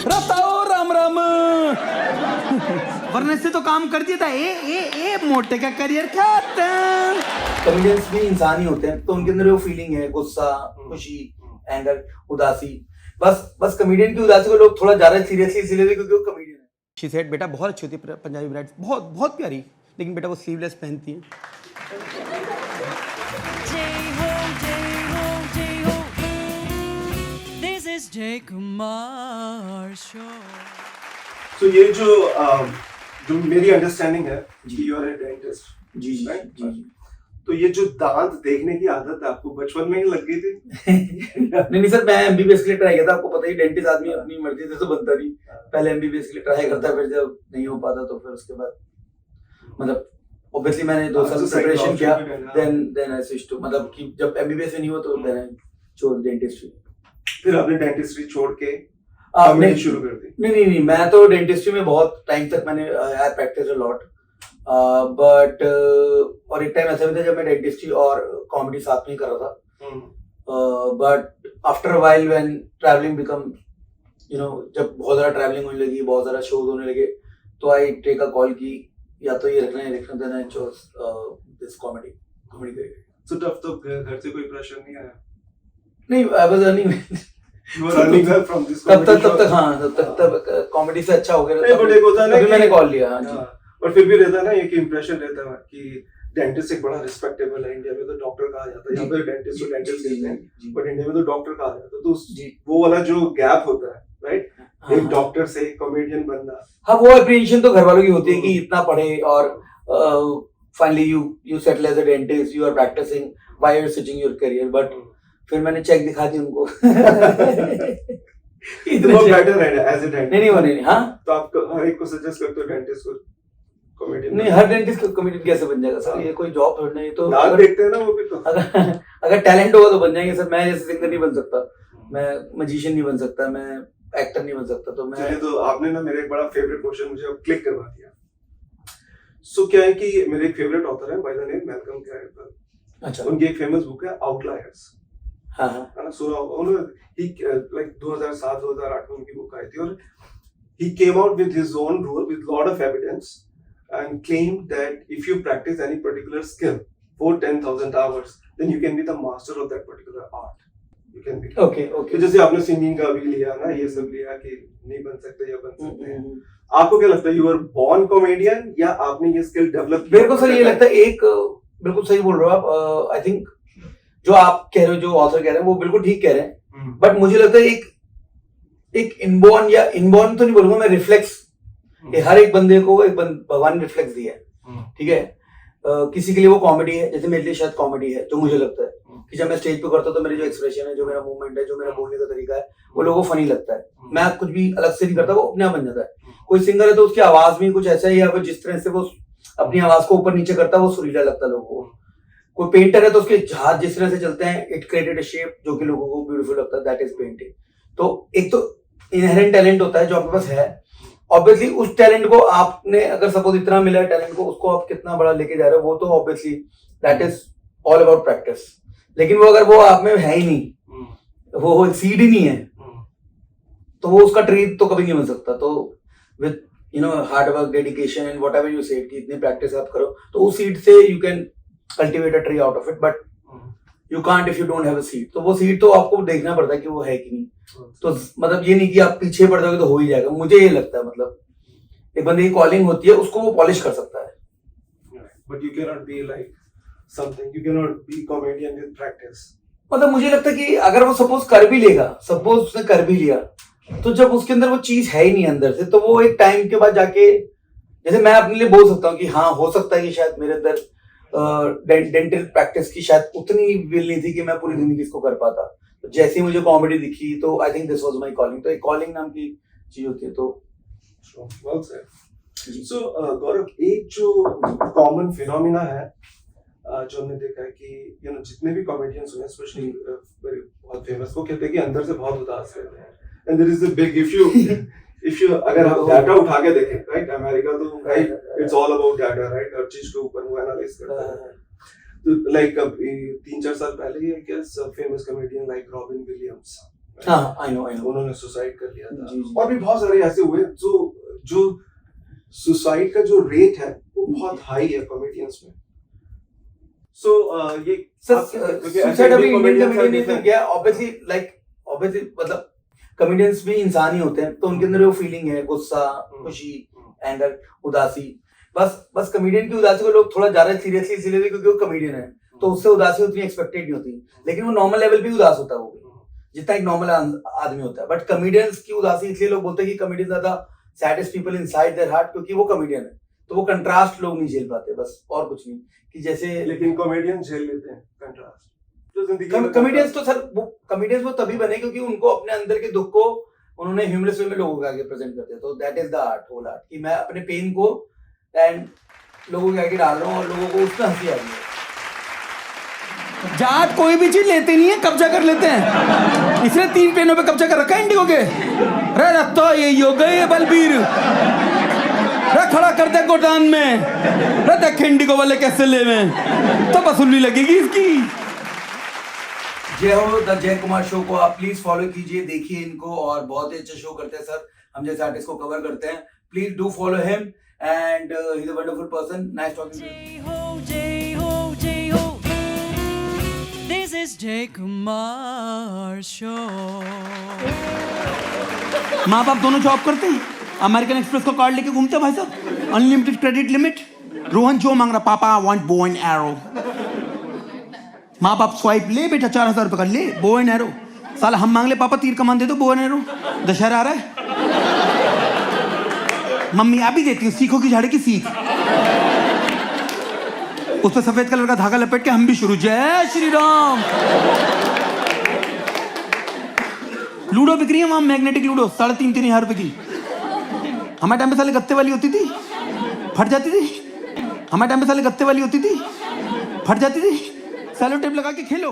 रताओ राम राम। वरना से तो काम कर दिया था। ए मोटे का करियर खत्म। कॉमेडियंस भी इंसान ही होते हैं, तो उनके अंदर वो फीलिंग है, गुस्सा, खुशी, एंगर, उदासी। बस कॉमेडियन की उदासी को लोग थोड़ा ज्यादा सीरियसली इसीलिए लेते क्योंकि वो कॉमेडियन है। शी सेड बेटा बहुत अच्छी होती है पंजाबी ब्राइड, बहुत बहुत प्यारी, लेकिन बेटा वो स्लीवलेस पहनती है। This is Jay Kumar Show. So ये जो मेरी अंडरस्टैंडिंग है कि यू आर ए डेंटिस्ट, जी जी right? जी। तो ये जो दांत देखने की आदत है आपको बचपन में ही लग गई थी? नहीं सर, मैं एमबीबीएस के लिए ट्राई किया था। आपको पता ही डेंटिस्ट आदमी अपनी मर्जी से तो बनता नहीं। पहले एमबीबीएस के लिए ट्राई करता, फिर जब नहीं हो पाता तो फिर उसके बाद मतलब ऑब्वियसली मैंने 2 साल प्रिपरेशन किया, देन आई स्विच टू, मतलब कि जब एमबीबीएस में नहीं हुआ तो देन आई चोज डेंटिस्ट्री। फिर आपने डेंटिस्ट्री छोड़ के आपने कॉमेडी शुरू कर दी? नहीं, मैं तो डेंटिस्ट्री में बहुत टाइम तक मैंने आई प्रैक्टिस अ लॉट, बट और एक टाइम ऐसा भी था जब मैं डेंटिस्ट्री और कॉमेडी साथ में ही कर रहा था। But after a while when travelling become जब बहुत ज्यादा ट्रैवलिंग होने लगी, बहुत ज्यादा शोज होने लगे, तो आई टेक अ कॉल की या तो ये रखना है, then I chose this comedy career. So तब तक घर से कोई प्रेशर नहीं आया? नहीं, I was earning You were earning well from this तब comedy show? तक हाँ, तब कॉमेडी से अच्छा हो गया। नहीं, but एक होता है ना तभी कि- मैंने कॉल लिया। हाँ जी। हाँ, और फिर भी रहता है ना एक इम्प्रेशन रहता है कि डेंटिस्ट एक बड़ा रिस्पेक्टेबल है। इंडिया में तो डॉक्टर कहा जाता है, यहाँ पे डेंटिस्ट को डेंटिस्ट कहते हैं, बट इंडिया में तो डॉक्टर कहा जाता है। तो जी। वो वाला जो गैप होता है, राइट, हाँ, एक डॉक्टर से कॉमेडियन बनना, हाँ, वो अप्रिशिएशन तो घर वालों की होती है कि इतना पढ़े और finally you settle as a dentist, you are practising, why you are switching your career. But फिर मैंने चेक दिखा दी उनको। तो वो बेटर है एज ए डेंटिस्ट। नहीं, हाँ, तो आप हर एक को सजेस्ट करते हो डेंटिस्ट को कॉमेडियन? नहीं, हर डेंटिस्ट कॉमेडियन कैसे बन जाएगा सर? ये कोई जॉब थोड़ी नहीं। तो नाक देखते हैं ना वो भी तो। अगर टैलेंट होगा तो बन जाएंगे सर। मैं जैसे सिंगर नहीं बन सकता, मैं मजिशियन नहीं बन सकता, मैं एक्टर नहीं बन सकता, तो मैं चलिए, तो आपने ना मेरा एक बड़ा फेवरेट क्वेश्चन मुझे अब क्लिक करवा दिया। सो क्या है कि मेरे एक फेवरेट ऑथर है by the name Malcolm Gladwell. अच्छा, उनकी एक फेमस बुक है आउटलायर्स, हाँ, है ना? सो उन्होंने लाइक 2007-2008 में उनकी बुक आई थी, और he came out with his own rule with lot of evidence and claimed that if you practice any particular skill for 10,000 hours, then you can be the master of that particular art. You can be. Okay. तो जैसे आपने singing का भी लिया ना, ये सब लिया कि नहीं बन सकते या बन सकते हैं, आपको क्या लगता है, यू आर बोर्न कॉमेडियन या आपने ये स्किल डेवलप किया? मेरे को सर ये लगता है, एक बिल्कुल सही बोल रहे हो आप। आई थिंक जो आप कह रहे हो, जो ऑथर कह रहे हैं, वो बिल्कुल ठीक कह रहे हैं। बट मुझे लगता है एक इनबॉर्न, या इनबॉर्न तो नहीं बोलूंगा मैं, रिफ्लेक्स, हर एक बंदे को एक भगवान ने रिफ्लेक्स दिया है, ठीक है। किसी के लिए वो कॉमेडी है, जैसे मेरे लिए शायद कॉमेडी है, जो मुझे लगता है कि जब मैं स्टेज पे करता हूँ तो मेरे जो एक्सप्रेशन है, जो मेरा मूवमेंट है, जो मेरा बोलने का तरीका है, वो लोगों को फनी लगता है। मैं कुछ भी अलग से नहीं करता, वो अपने आप बन जाता है। कोई सिंगर है तो उसकी आवाज में कुछ ऐसा है, या फिर जिस तरह से वो अपनी आवाज को ऊपर नीचे करता है, वो सुरीला लगता है लोगों को। कोई पेंटर है तो उसके हाथ जिस तरह से चलते हैं, इट क्रिएटेड अ शेप जो कि लोगों को ब्यूटीफुल लगता है, दैट इज पेंटिंग। तो एक तो इनहेरेंट टैलेंट होता है जो आपके पास है। ऑब्वियसली उस टैलेंट को आपने अगर सपोज इतना मिला है टैलेंट को, उसको आप कितना बड़ा लेके जा रहे हो, वो तो obviously that is all about practice. लेकिन वो अगर वो आप में है ही नहीं, वो सीड ही नहीं है, तो वो उसका ट्री तो कभी नहीं बन सकता। तो with hard work, dedication and whatever you said कि इतनी प्रैक्टिस आप करो, तो उस सीड से you can cultivate a tree out of it, but you can't if you don't have a seed. तो वो सीड तो आपको देखना पड़ता है कि वो है कि नहीं। तो मतलब ये नहीं कि आप पीछे पड़ जाओगे तो हो ही जाएगा। मुझे ये लगता है, मतलब एक बंदे की कॉलिंग होती है, उसको वो पॉलिश कर सकता है। But you cannot be like something, you cannot be comedian with practice. मतलब मुझे लगता है कि अगर वो सपोज कर भी लेगा, सपोज उसने कर भी लिया, तो जब उसके अंदर वो चीज है ही नहीं अंदर से, तो वो एक टाइम के बाद जाके, जैसे मैं अपने लिए बोल सकता हूँ कि हाँ हो सकता है कि शायद मेरे अंदर डेंटल प्रैक्टिस की शायद उतनी विल नहीं थी कि मैं पूरी जिंदगी इसको कर पाता। तो जैसे ही मुझे कॉमेडी दिखी तो I think this was my calling. तो एक कॉलिंग नाम की चीज होती है। तो well said. So गौरव, एक जो कॉमन फिनोमिना है जो हमने देखा है कि जितने भी कॉमेडियंस हुए, स्पेशली बहुत फेमस, वो कहते हैं कि अंदर से बहुत उदास रहते हैं। And there is a big if you अगर आप डाटा उठा के देखें, राइट, अमेरिका तो भाई it's all about data, right, हर चीज के ऊपर वो एनालाइज करता है। तो लाइक 3-4 साल पहले I guess famous comedian like Robin Williams, हाँ आई नो उन्होंने सुसाइड कर लिया था। जी, जी। और भी बहुत सारे ऐसे हुए जो सुसाइड का जो रेट है वो बहुत हाई है कॉमेडियंस में। सो ये सुसाइड अभी इंडियन कॉमेडियन नहीं तो क्या ऑब्वियसली मतलब कॉमेडियंस भी इंसान ही होते हैं, तो उनके अंदर वो फीलिंग है, गुस्सा, खुशी, एंगर, उदासी। बस कॉमेडियन की उदासी को लोग थोड़ा ज्यादा सीरियसली इसलिए क्योंकि वो कॉमेडियन है, तो उससे उदासी उतनी एक्सपेक्टेड नहीं होती, लेकिन वो नॉर्मल लेवल पे उदास होता है वो जितना एक नॉर्मल आदमी होता है। बट कॉमेडियंस की उदासी इसलिए लोग बोलते हैं कि कॉमेडियन ज्यादा saddest people inside their heart, क्योंकि वो कॉमेडियन है, तो वो कंट्रास्ट लोग नहीं झेल पाते, बस और कुछ नहीं। कि जैसे लेकिन कॉमेडियन झेल लेते हैं कंट्रास्ट। कॉमेडियंस तो सर वो कॉमेडियंस वो तभी बने क्योंकि उनको अपने अंदर के दुख को उन्होंने ह्यूमरस वे में लोगों के आगे प्रेजेंट करते हैं। तो that is the art, whole art, कि मैं अपने पेन को एंड लोगों के आगे डाल रहा हूँ और लोगों को उसमें हंसी आ रही है। जाट कोई भी चीज लेते नहीं है, कब्जा कर लेते हैं। इसने 3 पेनों पे कब्जा कर रखा है इंडिगो के। रे रत्तो ये हो गए बलबीर, रे खड़ा कर दे गोदान में, रे देख इंडिगो वाले कैसे ले में, तो वसूली लगेगी इसकी। जय हो द जय कुमार शो को आप प्लीज फॉलो कीजिए, देखिए इनको, और बहुत ही अच्छा शो करते हैं सर, हम जैसे आर्टिस्ट को कवर करते हैं। Please do follow him and he is a wonderful person. Nice talking to you. Jai ho, Jai ho, Jai ho. This is Jay Kumar Show. माँ बाप दोनों जॉब करते हैं, अमेरिकन एक्सप्रेस का कार्ड लेके घूमते हैं भाई साहब, अनलिमिटेड क्रेडिट लिमिट। रोहन जो मांग रहा, पापा वांट बो एंड एरो। माँ बाप स्वाइप, ले बेटा 4000 रुपये का, ले बो एंड एरो। साला हम मांग ले, पापा तीर कमान दे दो, बो एंड एरो। दशहरा आ रहा है, मम्मी आप ही देती हूँ, सीखो की झाड़े की सीख। उस पर सफेद कलर का धागा लपेट के हम भी शुरू। जय श्री राम। लूडो बिक रही है वहां, मैग्नेटिक लूडो 3,500 रुपए की। हमारे टाइम पे साले गत्ते वाली होती थी, फट जाती थी। हमारे टाइम पे साले गत्ते वाली होती थी, फट जाती थी। सेलो टेप लगा के खेलो।